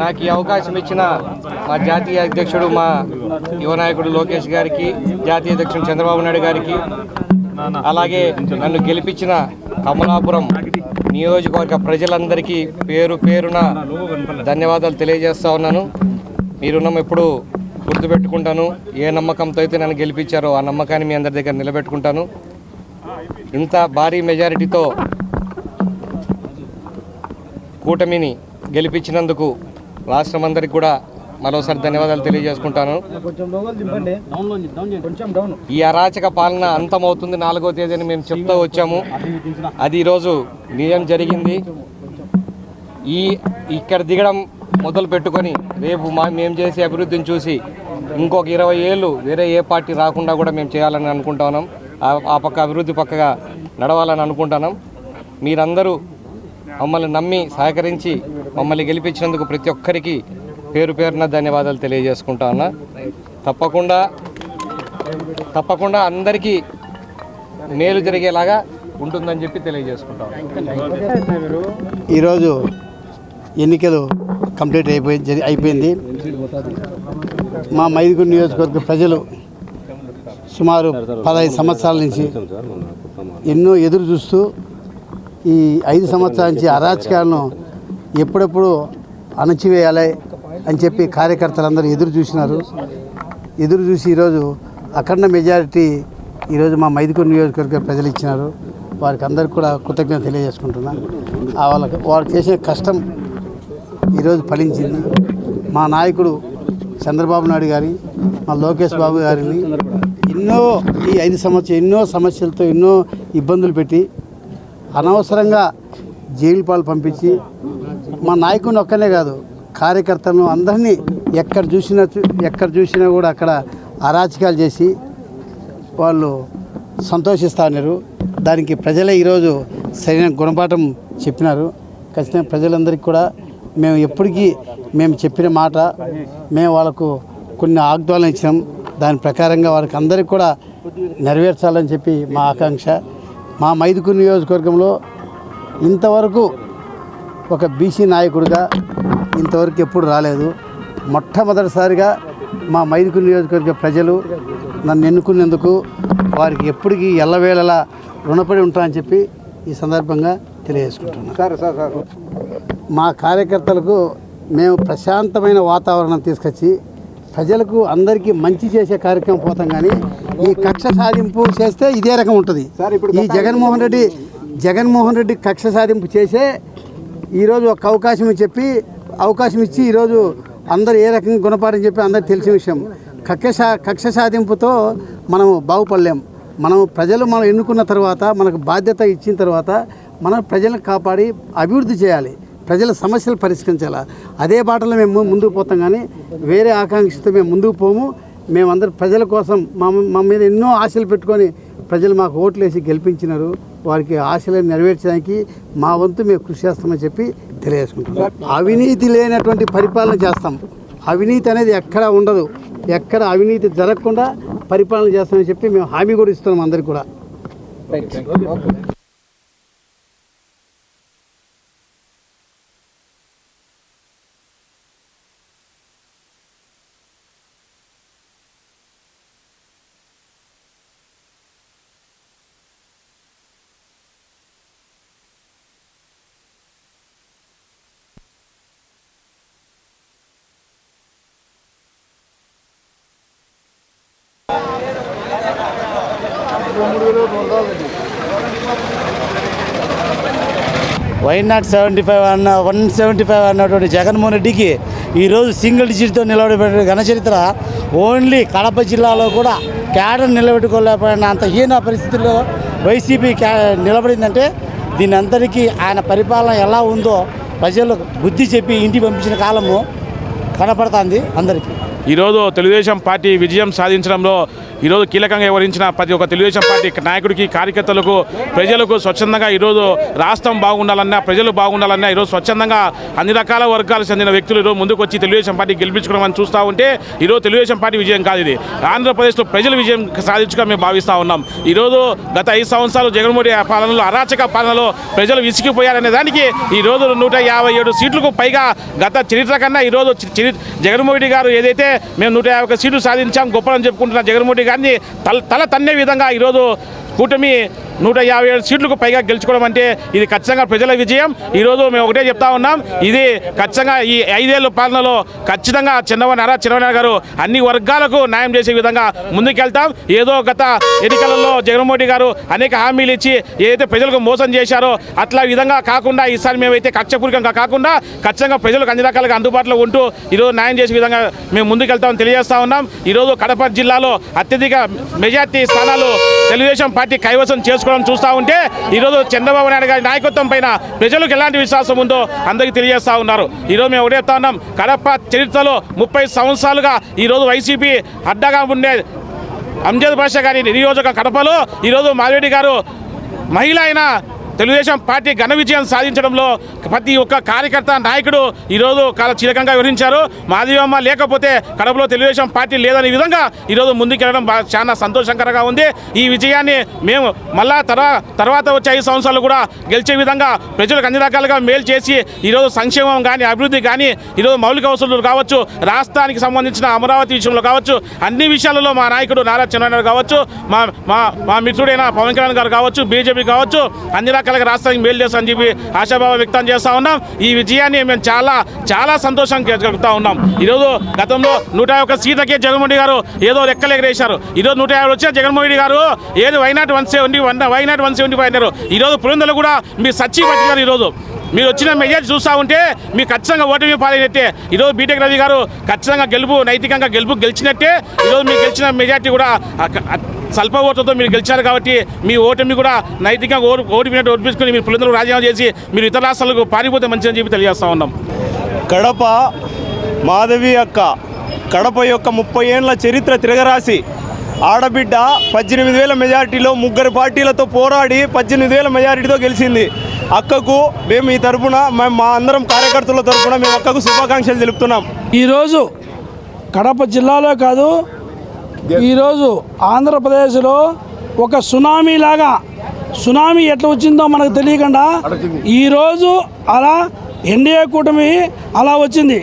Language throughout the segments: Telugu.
నాకు ఈ అవకాశం ఇచ్చిన మా జాతీయ అధ్యక్షుడు మా యువ నాయకుడు లోకేష్ గారికి, జాతీయ అధ్యక్షుడు చంద్రబాబు నాయుడు గారికి, అలాగే నన్ను గెలిపించిన కమలాపురం నియోజకవర్గ ప్రజలందరికీ పేరు పేరున ధన్యవాదాలు తెలియజేస్తా ఉన్నాను. మీరున్న ఎప్పుడు గుర్తుపెట్టుకుంటాను. ఏ నమ్మకంతో అయితే నన్ను గెలిపించారో ఆ నమ్మకాన్ని మీ అందరి దగ్గర నిలబెట్టుకుంటాను. ఇంత భారీ మెజారిటీతో కూటమిని గెలిపించినందుకు రాష్ట్రం అందరికి కూడా మరోసారి ధన్యవాదాలు తెలియజేసుకుంటాను. ఈ అరాచక పాలన అంతమవుతుంది 4వ తేదీని మేము చెప్తూ వచ్చాము. అది ఈరోజు నిజం జరిగింది. ఇక్కడ దిగడం మొదలు పెట్టుకొని రేపు మేము చేసే అభివృద్ధిని చూసి ఇంకొక 20 ఏళ్ళు వేరే ఏ పార్టీ రాకుండా కూడా మేము చేయాలని అనుకుంటున్నాం. ఆ పక్క అభివృద్ధి పక్కగా నడవాలని అనుకుంటున్నాం. మీరందరూ మమ్మల్ని నమ్మి సహకరించి మమ్మల్ని గెలిపించినందుకు ప్రతి ఒక్కరికి పేరు పేరున ధన్యవాదాలు తెలియజేసుకుంటా ఉన్నా. తప్పకుండా అందరికీ మేలు జరిగేలాగా ఉంటుందని చెప్పి తెలియజేసుకుంటాం. ఈరోజు ఎన్నికలు కంప్లీట్ అయిపోయింది. మా మైదుగురు నియోజకవర్గ ప్రజలు సుమారు 15 సంవత్సరాల నుంచి ఎన్నో ఎదురు చూస్తూ ఈ 5 సంవత్సరాల నుంచి అరాచకాలను ఎప్పుడెప్పుడు అణచివేయాలి అని చెప్పి కార్యకర్తలందరూ ఎదురు చూసి ఈరోజు అఖండ మెజారిటీ ఈరోజు మా మైదుకూరు నియోజకవర్గ ప్రజలు ఇచ్చినారు. వారికి అందరికీ కూడా కృతజ్ఞత తెలియజేసుకుంటున్నాను. వాళ్ళు చేసిన కష్టం ఈరోజు ఫలించింది. మా నాయకుడు చంద్రబాబు నాయుడు గారి, మా లోకేష్ బాబు గారిని ఈ 5 సంవత్సరాలు ఎన్నో సమస్యలతో ఎన్నో ఇబ్బందులు పెట్టి అనవసరంగా జైలు పాలు పంపించి మా నాయకుడిని ఒక్కనే కాదు కార్యకర్తలను అందరినీ ఎక్కడ చూసినా కూడా అక్కడ అరాచకాలు చేసి వాళ్ళు సంతోషిస్తూ ఉన్నారు. దానికి ప్రజలే ఈరోజు సరైన గుణపాఠం చెప్పినారు. ఖచ్చితంగా ప్రజలందరికీ కూడా మేము ఎప్పటికీ మేము చెప్పిన మాట మేము వాళ్ళకు కొన్ని ఆగ్దాలను ఇచ్చినాం. దాని ప్రకారంగా వారికి అందరికీ కూడా నెరవేర్చాలని చెప్పి మా ఆకాంక్ష. మా మైదుకూరు నియోజకవర్గంలో ఇంతవరకు ఒక బీసీ నాయకుడిగా ఇంతవరకు ఎప్పుడు రాలేదు. మొట్టమొదటిసారిగా మా మైదుకూరు నియోజకవర్గ ప్రజలు నన్ను ఎన్నుకునేందుకు వారికి ఎప్పటికీ ఎల్లవేళలా రుణపడి ఉంటారని చెప్పి ఈ సందర్భంగా తెలియజేసుకుంటున్నాను. మా కార్యకర్తలకు మేము ప్రశాంతమైన వాతావరణం తీసుకొచ్చి ప్రజలకు అందరికీ మంచి చేసే కార్యక్రమం పోతాం. కానీ ఈ కక్ష సాధింపు చేస్తే ఇదే రకం ఉంటుంది. ఈ జగన్మోహన్ రెడ్డి కక్ష సాధింపు చేసే ఈరోజు ఒక అవకాశం ఇచ్చి ఈరోజు అందరు ఏ రకంగా గుణపాఠం చెప్పి అందరికి తెలిసిన విషయం. కక్ష సాధింపుతో మనం బాగుపడలేం. మనం ఎన్నుకున్న తర్వాత మనకు బాధ్యత ఇచ్చిన తర్వాత మనం ప్రజలను కాపాడి అభివృద్ధి చేయాలి, ప్రజల సమస్యలు పరిష్కరించాలి. అదే బాటలో మేము ముందుకు పోతాం. కానీ వేరే ఆకాంక్షతో మేము ముందుకు పోము. మేమందరం ప్రజల కోసం మా మీద ఎన్నో ఆశలు పెట్టుకొని ప్రజలు మాకు ఓట్లు వేసి గెలిపించినారు. వారికి ఆశలను నెరవేర్చడానికి మా వంతు మేము కృషి చేస్తామని చెప్పి తెలియజేసుకుంటున్నాం. అవినీతి లేనటువంటి పరిపాలన చేస్తాం. అవినీతి అనేది ఎక్కడ ఉండదు. ఎక్కడ అవినీతి జరగకుండా పరిపాలన చేస్తామని చెప్పి మేము హామీ కూడా ఇస్తున్నాం అందరికీ కూడా. వైనాట్ 175 అన్నటువంటి జగన్మోహన్ రెడ్డికి ఈరోజు సింగిల్ డిజిట్తో నిలబడిన ఘనచరిత్ర ఓన్లీ కడప జిల్లాలో కూడా క్యాడర్ నిలబెట్టుకోలేకపోయిన అంత హీన పరిస్థితుల్లో వైసీపీ నిలబడిందంటే దీని అందరికీ ఆయన పరిపాలన ఎలా ఉందో ప్రజలు బుద్ధి చెప్పి ఇంటికి పంపించిన కాలము కనపడుతుంది అందరికీ. ఈరోజు తెలుగుదేశం పార్టీ విజయం సాధించడంలో ఈరోజు కీలకంగా వ్యవహరించిన ప్రతి ఒక్క తెలుగుదేశం పార్టీ నాయకుడికి, కార్యకర్తలకు, ప్రజలకు స్వచ్ఛందంగా ఈరోజు రాష్ట్రం బాగుండాలన్నా, ప్రజలు బాగుండాలన్నా ఈరోజు స్వచ్ఛందంగా అన్ని రకాల వర్గాలకు చెందిన వ్యక్తులు ఈరోజు ముందుకు వచ్చి తెలుగుదేశం పార్టీ గెలిపించుకోవడం అని చూస్తూ ఉంటే ఈరోజు తెలుగుదేశం పార్టీ విజయం కాదు, ఇది ఆంధ్రప్రదేశ్లో ప్రజల విజయం సాధించుగా మేము భావిస్తూ ఉన్నాం. ఈరోజు గత 5 సంవత్సరాలు జగన్మోహన్ రెడ్డి పాలనలో, అరాచక పాలనలో ప్రజలు విసిగిపోయారనే దానికి ఈరోజు 157 సీట్లకు పైగా గత చరిత్ర కన్నా ఈరోజు జగన్మోహన్ రెడ్డి గారు ఏదైతే మేము 151 సీట్లు సాధించాం గొప్పలని చెప్పుకుంటున్న జగన్మోహన్ రెడ్డి గారిని తల తన్నే విధంగా ఈరోజు కూటమి 157 సీట్లకు పైగా గెలుచుకోవడం అంటే ఇది ఖచ్చితంగా ప్రజల విజయం. ఈరోజు మేము ఒకటే చెప్తా ఉన్నాం, ఇది ఖచ్చితంగా ఈ 5 ఏళ్ళ పాలనలో ఖచ్చితంగా చంద్రబాబు గారు అన్ని వర్గాలకు న్యాయం చేసే విధంగా ముందుకెళ్తాం. ఏదో గత ఎన్నికలలో జగన్మోహన్ రెడ్డి గారు అనేక హామీలు ఇచ్చి ఏదైతే ప్రజలకు మోసం చేశారో అట్లా విధంగా కాకుండా ఈసారి మేమైతే కక్షపూరికంగా కాకుండా ఖచ్చితంగా ప్రజలకు అన్ని రకాలుగా అందుబాటులో ఉంటూ ఈరోజు న్యాయం చేసే విధంగా మేము ముందుకెళ్తామని తెలియజేస్తా ఉన్నాం. ఈరోజు కడప జిల్లాలో అత్యధిక మెజార్టీ స్థానాలు తెలుగుదేశం పార్టీ కైవసం చేసుకోవడం చూస్తూ ఉంటే ఈరోజు చంద్రబాబు నాయుడు గారి నాయకత్వం పైన ప్రజలకు ఎలాంటి విశ్వాసం ఉందో అందరికీ తెలియజేస్తూ ఉన్నారు. ఈరోజు మేము ఒకటే చెప్తా ఉన్నాం, కడప చరిత్రలో 30 సంవత్సరాలుగా ఈరోజు వైసీపీ అడ్డగా ఉండే అంజద్ బాషా గారి నియోజక కడపలో ఈరోజు మాధవరెడ్డి గారు మహిళ అయిన తెలుగుదేశం పార్టీ ఘన విజయం సాధించడంలో ప్రతి ఒక్క కార్యకర్త, నాయకుడు ఈరోజు కీలకంగా వివరించారు. మాధవమ్మ లేకపోతే కడపలో తెలుగుదేశం పార్టీ లేదనే విధంగా ఈరోజు ముందుకెళ్ళడం చాలా సంతోషకరంగా ఉంది. ఈ విజయాన్ని మేము మళ్ళా తర్వాత వచ్చే 5 సంవత్సరాలు కూడా గెలిచే విధంగా ప్రజలకు అన్ని రకాలుగా మేలు చేసి ఈరోజు సంక్షేమం కానీ, అభివృద్ధి కానీ, ఈరోజు మౌలిక వసతులు కావచ్చు, రాష్ట్రానికి సంబంధించిన అమరావతి విషయంలో కావచ్చు, అన్ని విషయాలలో మా నాయకుడు నారా చంద్రబాబు కావచ్చు, మా మిత్రుడైన పవన్ కళ్యాణ్ గారు కావచ్చు, బీజేపీ కావచ్చు, అన్ని రకాలుగా రాష్ట్రానికి మేలు చేస్తామని చెప్పి ఆశాభావం వ్యక్తం చేస్తూ ఉన్నాం. ఈ విజయాన్ని మేము చాలా సంతోషం కలుగుతూ ఉన్నాం. ఈరోజు గతంలో 101 సీట్లకే జగన్మోహన్ రెడ్డి గారు ఏదో లెక్కలేగరేశారు. ఈరోజు 150 వచ్చిన జగన్మోహన్ రెడ్డి గారు ఏదో వైనాట్ 175 అయినారు. ఈరోజు పురందలు కూడా మీరు సచ్చి పట్టినారు. ఈరోజు మీరు వచ్చిన మెజార్టీ చూస్తూ ఉంటే మీకు ఖచ్చితంగా ఓటమి పాలైనట్టే. ఈరోజు బీటెక్ రవి గారు ఖచ్చితంగా నైతికంగా గెలిచినట్టే. ఈరోజు మీకు గెలిచిన మెజార్టీ కూడా స్వల్ప ఓట్లతో మీరు గెలిచారు కాబట్టి మీ ఓటమి కూడా నైతికంగా ఓడిపోయినట్టు ఓడిపించుకొని మీరు పులిందరూ రాజీనామా చేసి మీరు ఇతర రాష్ట్రాలకు పారిపోతే మంచిదని చెప్పి తెలియజేస్తూ ఉన్నాం. కడప మాధవి అక్క కడప యొక్క 30 ఏళ్ల చరిత్ర తిరగరాసి ఆడబిడ్డ 18,000 మెజార్టీలో 3 పార్టీలతో పోరాడి 18,000 మెజార్టీతో గెలిచింది. అక్కకు మేము ఈ తరఫున మా అందరం కార్యకర్తల తరఫున మేము అక్కకు శుభాకాంక్షలు తెలుపుతున్నాం. ఈరోజు కడప జిల్లాలో కాదు, ఈరోజు ఆంధ్రప్రదేశ్లో ఒక సునామీ ఎట్లా వచ్చిందో మనకు తెలియకుండా ఈరోజు అలా ఎన్డీఏ కూటమి అలా వచ్చింది.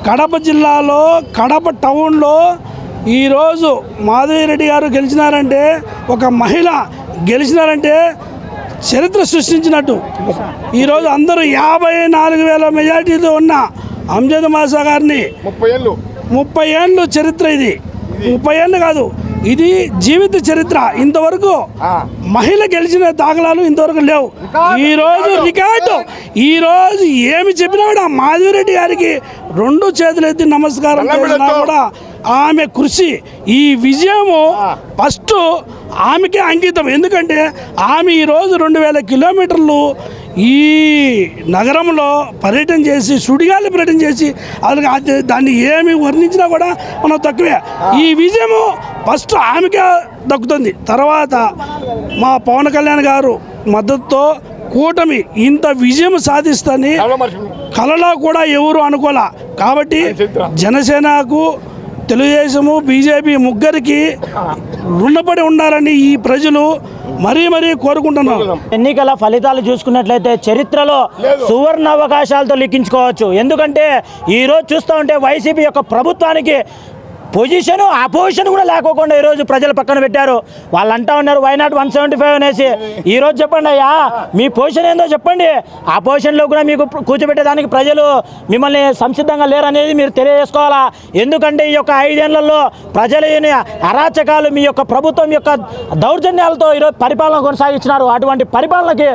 కడప జిల్లాలో, కడప టౌన్లో ఈరోజు మాధవిరెడ్డి గారు గెలిచినారంటే, ఒక మహిళ గెలిచినారంటే చరిత్ర సృష్టించినట్టు. ఈరోజు అందరూ 54,000 మెజార్టీతో ఉన్న అంజద్ బాషా గారిని 30 ఏళ్ళు చరిత్ర, ఇది 30 ఏళ్ళు కాదు, ఇది జీవిత చరిత్ర. ఇంతవరకు మహిళ గెలిచిన దాఖలాలు ఇంతవరకు లేవు. ఈరోజు రికార్డు. ఈరోజు ఏమి చెప్పినా కూడా మాధవిరెడ్డి గారికి 2 చేతులు ఎత్తి నమస్కారం చేసినా కూడా ఆమె కృషి, ఈ విజయము ఫస్ట్ ఆమెకే అంకితం. ఎందుకంటే ఆమె ఈరోజు 2,000 కిలోమీటర్లు ఈ నగరంలో పర్యటన చేసి, సుడిగాలి పర్యటన చేసి, అది దాన్ని ఏమి వర్ణించినా కూడా మనం తక్కువే. ఈ విజయము ఫస్ట్ ఆమెకే దక్కుతుంది. తర్వాత మా పవన్ కళ్యాణ్ గారు మద్దతుతో కూటమి ఇంత విజయం సాధిస్తని కలలో కూడా ఎవరు అనుకోలే. కాబట్టి జనసేనకు, తెలుగుదేశము, బీజేపీ ముగ్గురికి రుణపడి ఉండాలని ఈ ప్రజలు మరీ కోరుకుంటున్నాం. ఎన్నికల ఫలితాలు చూసుకున్నట్లయితే చరిత్రలో సువర్ణ అవకాశాలతో లిఖించుకోవచ్చు. ఎందుకంటే ఈరోజు చూస్తూ ఉంటే వైసీపీ యొక్క ప్రభుత్వానికి అపోజిషన్ కూడా లేకోకుండా ఈరోజు ప్రజలు పక్కన పెట్టారు. వాళ్ళు అంటా ఉన్నారు వైనాట్ 175 అనేసి. ఈరోజు చెప్పండి అయ్యా, మీ పొజిషన్ ఏందో చెప్పండి. ఆ పొజిషన్లో కూడా మీకు కూర్చోబెట్టేదానికి ప్రజలు మిమ్మల్ని సంసిద్ధంగా లేరనేది మీరు తెలియజేసుకోవాలా. ఎందుకంటే ఈ యొక్క 5 ఏళ్లలో ప్రజల అరాచకాలు, మీ యొక్క ప్రభుత్వం యొక్క దౌర్జన్యాలతో ఈరోజు పరిపాలన కొనసాగించినారు. అటువంటి పరిపాలనకి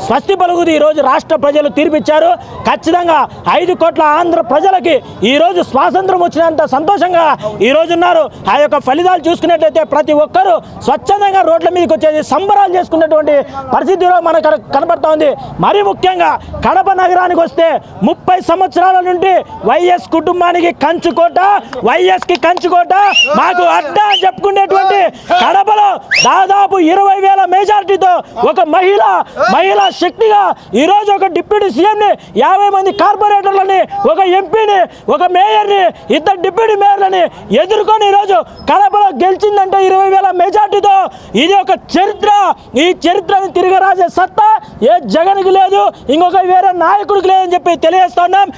స్వస్తి పలుకుది ఈరోజు రాష్ట్ర ప్రజలు తీర్పిచ్చారు. ఖచ్చితంగా 5 కోట్ల ఆంధ్ర ప్రజలకి ఈరోజు స్వాతంత్రం వచ్చినంత సంతోషంగా ఈ రోజు ఉన్నారు. ఆ యొక్క ఫలితాలు చూసుకున్నట్లయితే ప్రతి ఒక్కరూ స్వచ్ఛందంగా రోడ్ల మీదకి వచ్చేసి సంబరాలు చేసుకున్నటువంటి పరిస్థితిలో మనకు కనబడతా ఉంది. మరీ ముఖ్యంగా కడప నగరానికి వస్తే 30 సంవత్సరాల నుండి వైఎస్ కుటుంబానికి కంచుకోట, వైఎస్కి కంచుకోట, మాకు అడ్డా అని చెప్పుకునేటువంటి కడపలో దాదాపు 20,000 మెజారిటీతో ఒక మహిళా శక్తిగా ఈరోజు ఒక డిప్యూటీ సీఎంని, 50 మంది కార్పొరేటర్లని, ఒక ఎంపీని, ఒక మేయర్ని, 2 డిప్యూటీ మేయర్లని ఎదుర్కొని ఈరోజు కడపలో గెలిచిందంటే 20,000 మెజార్టీతో. ఇది ఒక చరిత్ర. ఈ చరిత్రను తిరగరాసే సత్తా ఏ జగన్కి లేదు, ఇంకొక వేరే నాయకుడికి లేదని చెప్పి తెలియజేస్తున్నాం.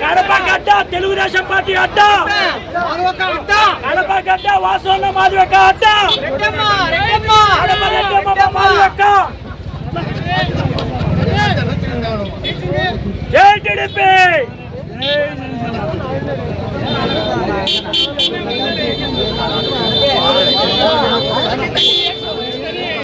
కడప గడ్డ తెలుగుదేశం పార్టీ అడ్డ, కడప గడ్డ వాసన్న మాధవక్క అడ్డ, మాధవక్క జై టీడీపీ.